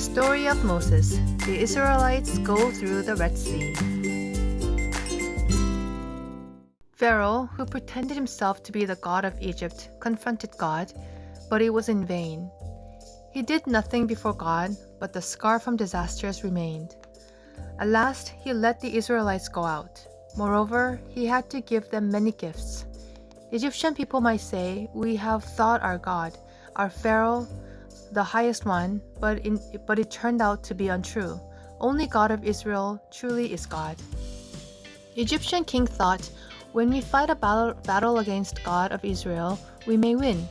story of Moses. The Israelites go through the Red Sea. Pharaoh, who pretended himself to be the god of Egypt, confronted God, but it was in vain. He did nothing before God, but the scar from disasters remained. At last, he let the Israelites go out. Moreover, he had to give them many gifts. Egyptian people might say, "We have thought our God, our Pharaoh, the highest one," but it turned out to be untrue. Only God of Israel truly is God. Egyptian king thought, "When we fight a battle against God of Israel, we may win."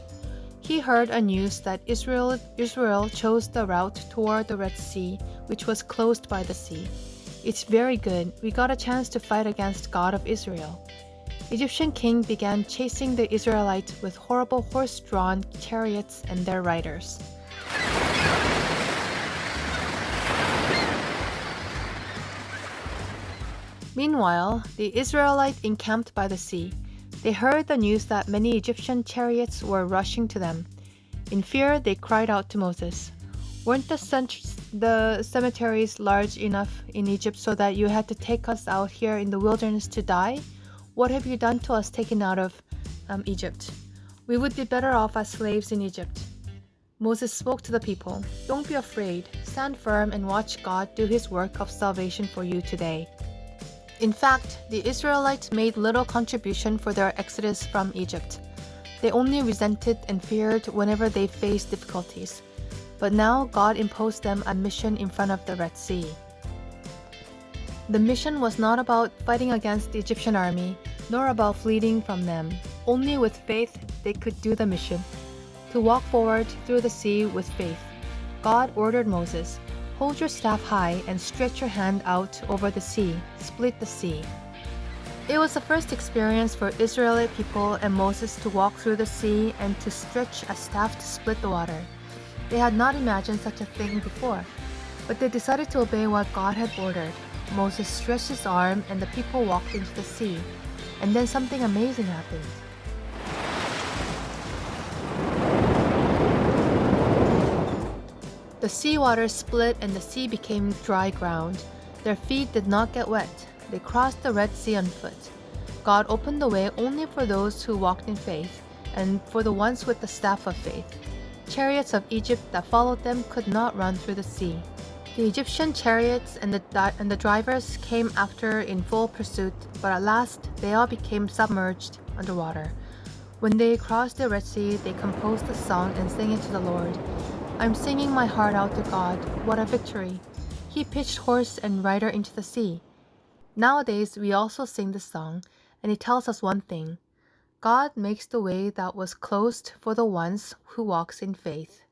He heard a news that Israel chose the route toward the Red Sea, which was closed by the sea. "It's very good. We got a chance to fight against God of Israel." Egyptian king began chasing the Israelites with horrible horse-drawn chariots and their riders. Meanwhile, the Israelites encamped by the sea. They heard the news that many Egyptian chariots were rushing to them. In fear, they cried out to Moses, "Weren't the cemeteries large enough in Egypt so that you had to take us out here in the wilderness to die? What have you done to us taken out of Egypt? We would be better off as slaves in Egypt." Moses spoke to the people, "Don't be afraid. Stand firm and watch God do his work of salvation for you today." In fact, the Israelites made little contribution for their exodus from Egypt. They only resented and feared whenever they faced difficulties. But now God imposed them a mission in front of the Red Sea. The mission was not about fighting against the Egyptian army, nor about fleeing from them. Only with faith they could do the mission, to walk forward through the sea with faith. God ordered Moses, "Hold your staff high and stretch your hand out over the sea, split the sea." It was the first experience for Israelite people and Moses to walk through the sea and to stretch a staff to split the water. They had not imagined such a thing before, but they decided to obey what God had ordered. Moses stretched his arm and the people walked into the sea, and then something amazing happened. The seawater split and the sea became dry ground. Their feet did not get wet. They crossed the Red Sea on foot. God opened the way only for those who walked in faith, and for the ones with the staff of faith. Chariots of Egypt that followed them could not run through the sea. The Egyptian chariots and the drivers came after in full pursuit, but at last they all became submerged underwater. When they crossed the Red Sea, they composed a song and sang it to the Lord. "I'm singing my heart out to God. What a victory! He pitched horse and rider into the sea." Nowadays, we also sing this song, and it tells us one thing: God makes the way that was closed for the ones who walks in faith.